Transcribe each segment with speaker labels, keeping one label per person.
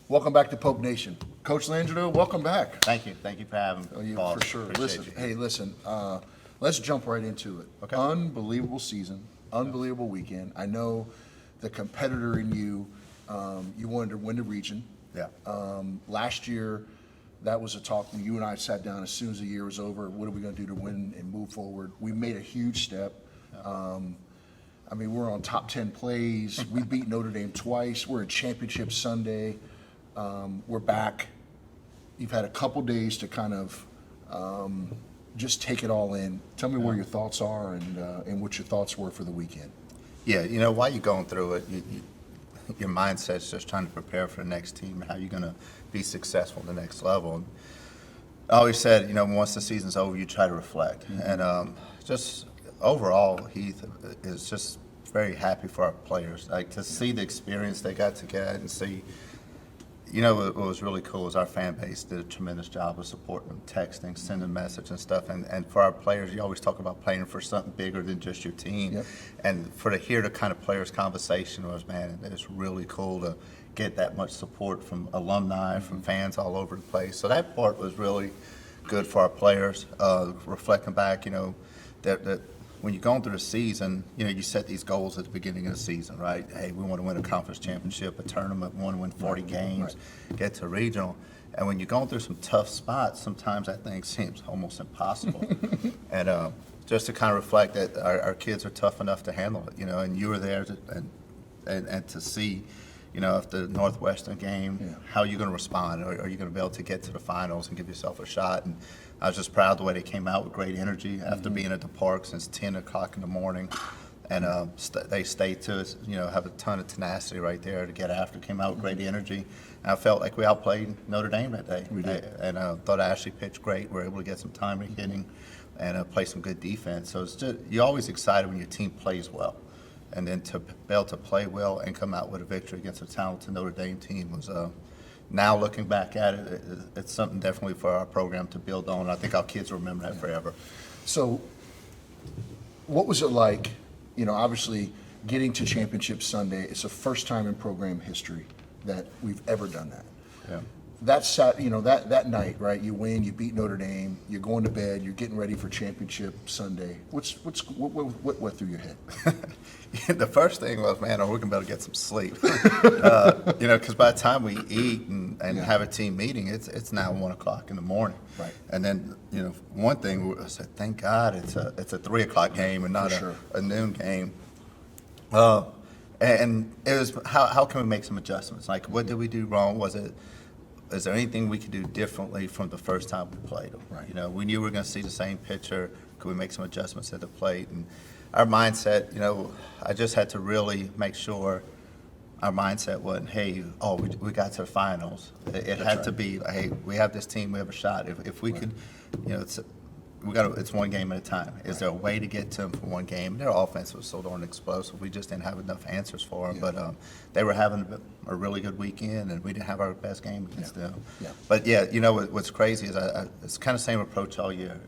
Speaker 1: Welcome back to Pope Nation. Coach Landreneau, welcome back.
Speaker 2: Thank you for having me.
Speaker 1: Oh, you,
Speaker 2: Boss.
Speaker 1: for sure.
Speaker 2: Appreciate
Speaker 1: Listen, let's jump right into it.
Speaker 2: Okay.
Speaker 1: Unbelievable season, unbelievable weekend. I know the competitor in you, you wanted to win the region.
Speaker 2: Yeah.
Speaker 1: Last year, that was a talk when you and I sat down as soon as the year was over. What are we going to do to win and move forward? We made a huge step. I mean, we're on top 10 plays. We beat Notre Dame twice. We're in Championship Sunday. We're back. You've had a couple days to kind of just take it all in. Tell me where your thoughts are and what your thoughts were for the weekend.
Speaker 2: Yeah, while you're going through it, your mindset's just trying to prepare for the next team, how you're going to be successful at the next level. And I always said, once the season's over, you try to reflect. Mm-hmm. And just overall, Heath is just very happy for our players. Like to see the experience they got to get and see. What was really cool was our fan base did a tremendous job of supporting them, texting, sending message and stuff. And for our players, you always talk about playing for something bigger than just your team.
Speaker 1: Yep.
Speaker 2: And to hear the kind of players' conversation was, man, it's really cool to get that much support from alumni, from fans all over the place. So that part was really good for our players. Reflecting back, that when you're going through the season, you set these goals at the beginning of the season, right? Hey, we want to win a conference championship, a tournament, we want to win 40 games, get to regional. And when you're going through some tough spots, sometimes that thing seems almost impossible. And just to kind of reflect that our kids are tough enough to handle it, and you were there and to see, if the Northwestern game, how are you going to respond? Are you going to be able to get to the finals and give yourself a shot? And I was just proud the way they came out with great energy after being at the park since 10 o'clock in the morning. And they stayed to us, have a ton of tenacity right there to get after. Came out with great energy. And I felt like we outplayed Notre Dame that day.
Speaker 1: We did.
Speaker 2: And thought Ashley pitched great. We were able to get some timely hitting and play some good defense. So it's just, you're always excited when your team plays well. And then to be able to play well and come out with a victory against a talented Notre Dame team was now looking back at it, it's something definitely for our program to build on. I think our kids will remember that forever.
Speaker 1: So what was it like, obviously getting to Championship Sunday, it's the first time in program history that we've ever done that.
Speaker 2: Yeah.
Speaker 1: That night, right? You win, you beat Notre Dame, you're going to bed, you're getting ready for Championship Sunday. What went through your head?
Speaker 2: The first thing was, man, we're going to be able to get some sleep. Because by the time we eat and have a team meeting, it's now 1 o'clock in the morning.
Speaker 1: Right.
Speaker 2: And then, one thing I said, thank God it's a 3 o'clock game and not a noon game. And it was how can we make some adjustments? Like, what did we do wrong? Is there anything we could do differently from the first time we played them?
Speaker 1: Right.
Speaker 2: We knew we were going to see the same pitcher. Could we make some adjustments at the plate? And our mindset, I just had to really make sure our mindset wasn't, hey, we got to the finals. It had to be, hey, we have this team, we have a shot. If we could, it's one game at a time. Is there a way to get to them for one game? Their offense was so darn explosive. We just didn't have enough answers for them. But they were having a really good weekend, and we didn't have our best game against them. Yeah. But what's crazy is it's kind of the same approach all year.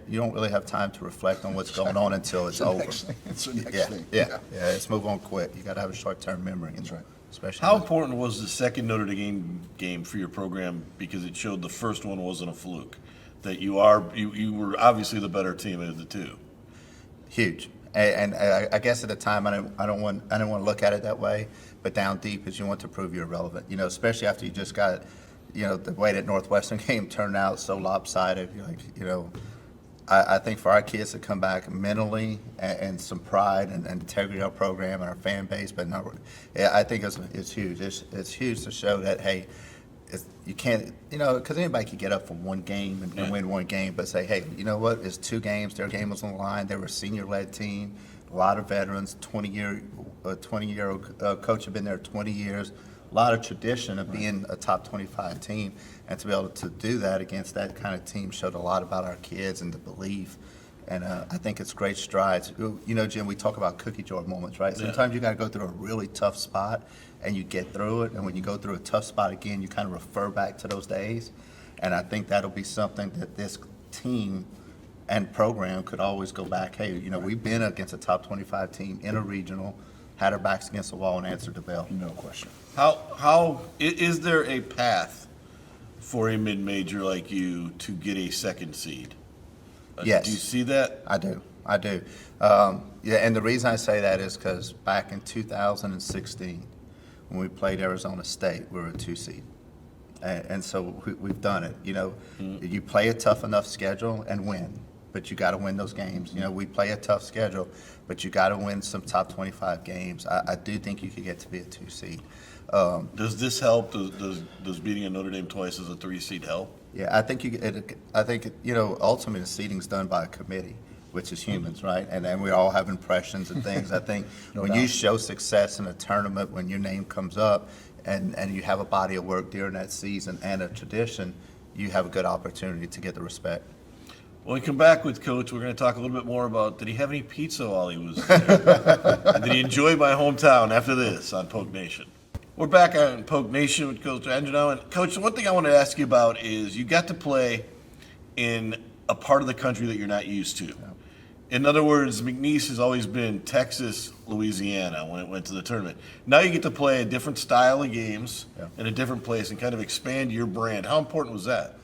Speaker 2: You don't really have time to reflect on what's going on until it's over.
Speaker 1: It's the next thing.
Speaker 2: Yeah. Let's move on quick. You got to have a short-term memory.
Speaker 1: That's right.
Speaker 2: Especially
Speaker 3: how important was the second Notre Dame game for your program, because it showed the first one wasn't a fluke, that you were obviously the better team of the two? Huge.
Speaker 2: And I guess at the time I didn't want to look at it that way, but down deep is you want to prove you're relevant. Especially after you just got, the way that Northwestern game turned out so lopsided. You're like, I think for our kids to come back mentally and some pride and integrity of our program and our fan base, but I think it's huge. It's huge to show that, hey, you can't, because anybody can get up from one game and win one game, but say, hey, you know what? It's 2 games. Their game was on the line. They were a senior-led team, a lot of veterans, 20-year-old coach had been there 20 years, a lot of tradition of being a top 25 team, and to be able to do that against that kind of team showed a lot about our kids and the belief. And I think it's great strides. Jim, we talk about cookie jar moments, right? Sometimes you got to go through a really tough spot and you get through it. And when you go through a tough spot again, you kind of refer back to those days. And I think that'll be something that this team and program could always go back. Hey, we've been against a top 25 team in a regional, had our backs against the wall and answered the bell.
Speaker 1: No question.
Speaker 3: Is there a path for a mid-major like you to get a second seed?
Speaker 2: Yes.
Speaker 3: Do you see that?
Speaker 2: I do. Yeah, and the reason I say that is because back in 2016, when we played Arizona State, we were a 2 seed. And so we've done it. You know, you play a tough enough schedule and win, but you got to win those games. You know, we play a tough schedule, but you got to win some top 25 games. I do think you could get to be a 2 seed.
Speaker 3: Does this help? Does beating a Notre Dame twice as a 3 seed help?
Speaker 2: Yeah, I think ultimately the seeding's done by a committee, which is humans, right? And then we all have impressions and things. I think when you show success in a tournament, when your name comes up, and you have a body of work during that season and a tradition, you have a good opportunity to get the respect.
Speaker 3: When we come back with Coach, we're going to talk a little bit more about, did he have any pizza while he was there? Did he enjoy my hometown after this on Poke Nation? We're back on Poke Nation with Coach Landreneau. And Coach, one thing I want to ask you about is you got to play in a part of the country that you're not used to. In other words, McNeese has always been Texas, Louisiana when it went to the tournament. Now you get to play a different style of games in a different place and kind of expand your brand. How important was that?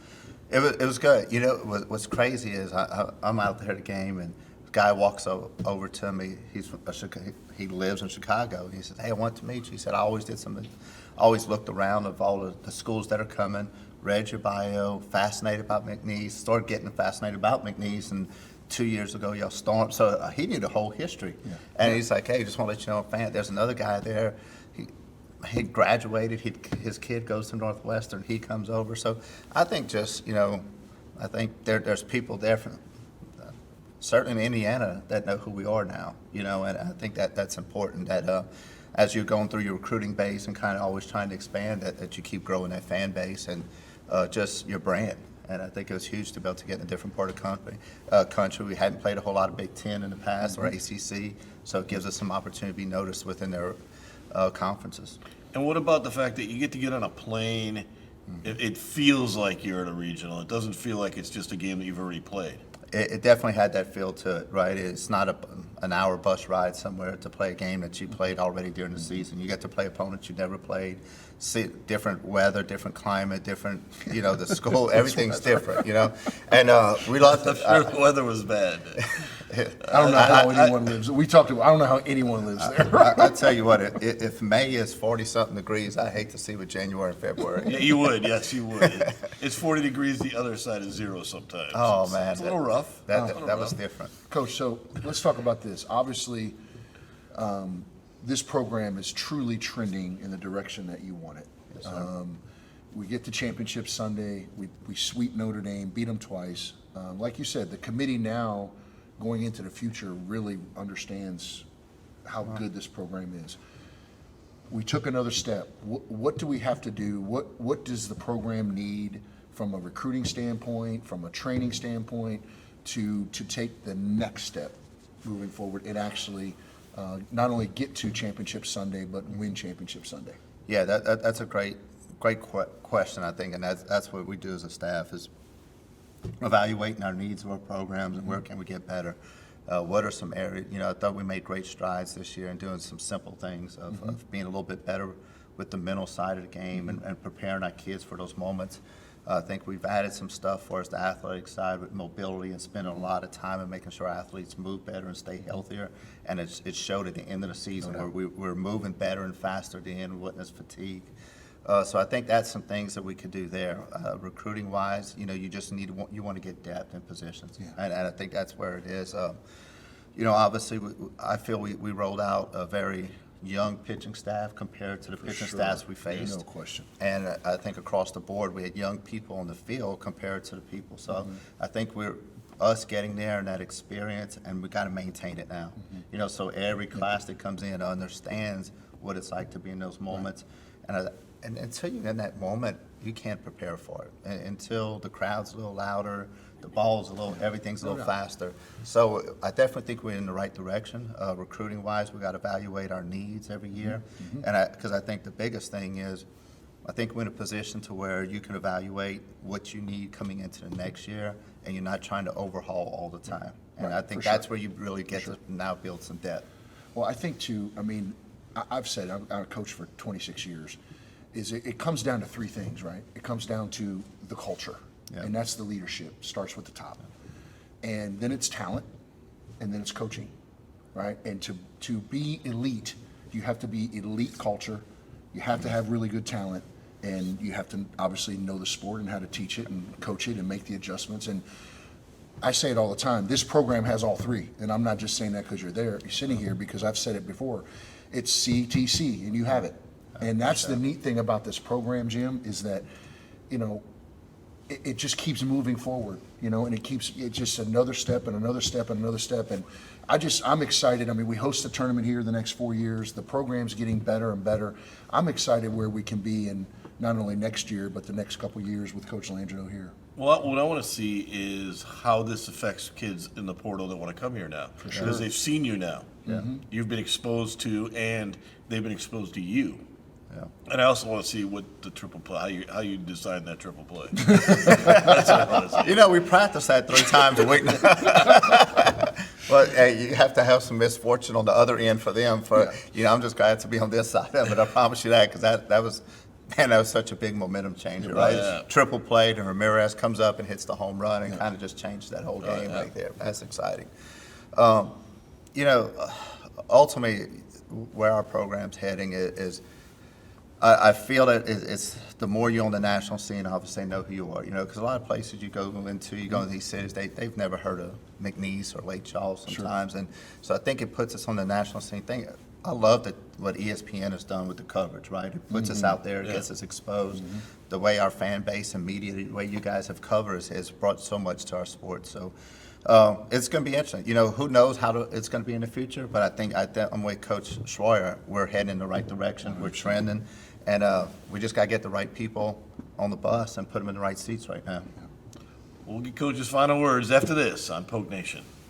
Speaker 2: It was good. You know, what's crazy is I'm out there at a game, and a guy walks over to me. He lives in Chicago. He said, "Hey, I want to meet you." He said, "I always did something. I always looked around of all the schools that are coming, read your bio, fascinated about McNeese, started getting fascinated about McNeese, and 2 years ago, y'all stormed." So he knew the whole history. Yeah. And he's like, "Hey, just want to let you know, I'm a fan. There's another guy there. He graduated. His kid goes to Northwestern. He comes over." So I think I think there's people there from certainly in Indiana that know who we are now. You know, and I think that's important. That as you're going through your recruiting base and kind of always trying to expand, that you keep growing that fan base and just your brand. And I think it was huge to be able to get in a different part of country. We hadn't played a whole lot of Big Ten in the past or ACC, so it gives us some opportunity to be noticed within their conferences.
Speaker 3: And what about the fact that you get to get on a plane? It feels like you're at a regional. It doesn't feel like it's just a game that you've already played.
Speaker 2: It definitely had that feel to it, right? It's not an hour bus ride somewhere to play a game that you played already during the season. You get to play opponents you never played, see different weather, different climate, different, the school, everything's different, And we lost.
Speaker 3: I'm sure the weather was bad.
Speaker 1: I don't know how anyone lives. I don't know how anyone lives there.
Speaker 2: I tell you what, if May is 40-something degrees, I hate to see what January and February.
Speaker 3: Yeah, you would. Yes, you would. It's 40 degrees the other side of zero sometimes.
Speaker 2: Oh, man.
Speaker 3: It's a little rough.
Speaker 2: That was different.
Speaker 1: Coach, so let's talk about this. Obviously, this program is truly trending in the direction that you want it.
Speaker 2: Yes,
Speaker 1: we get to championship Sunday. We sweep Notre Dame, beat them twice. Like you said, the committee now going into the future really understands how good this program is. We took another step. What do we have to do? What does the program need from a recruiting standpoint, from a training standpoint, to take the next step moving forward and actually not only get to Championship Sunday, but win Championship Sunday?
Speaker 2: Yeah, that's a great question, I think, and that's what we do as a staff is evaluating our needs of our programs and where can we get better. What are some areas, I thought we made great strides this year in doing some simple things of being a little bit better with the mental side of the game and preparing our kids for those moments. I think we've added some stuff for us, the athletic side with mobility and spending a lot of time and making sure athletes move better and stay healthier. And it showed at the end of the season where we're moving better and faster at the end, witness fatigue. So I think that's some things that we could do there. Recruiting wise, you just you want to get depth in positions. Yeah. And I think that's where it is. Obviously I feel we rolled out a very young pitching staff compared to the pitching staffs we faced.
Speaker 1: No question.
Speaker 2: And I think across the board we had young people on the field compared to the people. So I think us getting there and that experience, and we got to maintain it now. So every class that comes in understands what it's like to be in those moments. Right. And until you're in that moment, you can't prepare for it. Until the crowd's a little louder, the ball's everything's a little faster. So I definitely think we're in the right direction. Recruiting-wise, we got to evaluate our needs every year. And because I think the biggest thing is, I think we're in a position to where you can evaluate what you need coming into the next year, and you're not trying to overhaul all the time. And I think that's where you really get to now build some depth.
Speaker 1: Well, I think too, I've said, I've coached for 26 years, is it comes down to three things, right? It comes down to the culture,
Speaker 2: Yeah.
Speaker 1: and that's the leadership, starts with the top. And then it's talent, and then it's coaching, right? And to be elite, you have to be elite culture, you have to have really good talent, and you have to obviously know the sport and how to teach it and coach it and make the adjustments. And I say it all the time, this program has all three, and I'm not just saying that because you're sitting here, because I've said it before. It's CTC, and you have it. And that's the neat thing about this program, Jim, is that, you know, it just keeps moving forward, you know, and it's just another step and another step and another step. And I'm excited. I mean, we host the tournament here the next 4 years. The program's getting better and better. I'm excited where we can be in not only next year, but the next couple of years with Coach Landreneau here.
Speaker 3: Well, what I want to see is how this affects kids in the portal that want to come here now. For
Speaker 1: sure.
Speaker 3: Because they've seen you now.
Speaker 2: Yeah.
Speaker 3: You've been exposed to, and they've been exposed to you.
Speaker 2: Yeah.
Speaker 3: And I also want to see what the triple play, how you design that triple play. That's what I want to see.
Speaker 2: You know, we practice that 3 times a week now. But hey, you have to have some misfortune on the other end for them. You know, I'm just glad to be on this side of it. I promise you that, because that was such a big momentum changer, right?
Speaker 3: Yeah.
Speaker 2: Triple played, and Ramirez comes up and hits the home run, and kind of just changed that whole game right there. That's exciting. You know, ultimately, where our program's heading is I feel that it's the more you're on the national scene, obviously know who you are. You know, because a lot of places you go into these cities, they've never heard of McNeese or Lake Charles sometimes, and so I think it puts us on the national scene. I love what ESPN has done with the coverage, right? It puts us out there, it gets us exposed. The way our fan base and media, the way you guys have covered us, has brought so much to our sport. So it's going to be interesting. You know, who knows how it's going to be in the future, but I think I'm with Coach Schroyer. We're heading in the right direction. We're trending. And we just got to get the right people on the bus and put them in the right seats right now.
Speaker 3: We'll get Coach's final words after this on Poke Nation.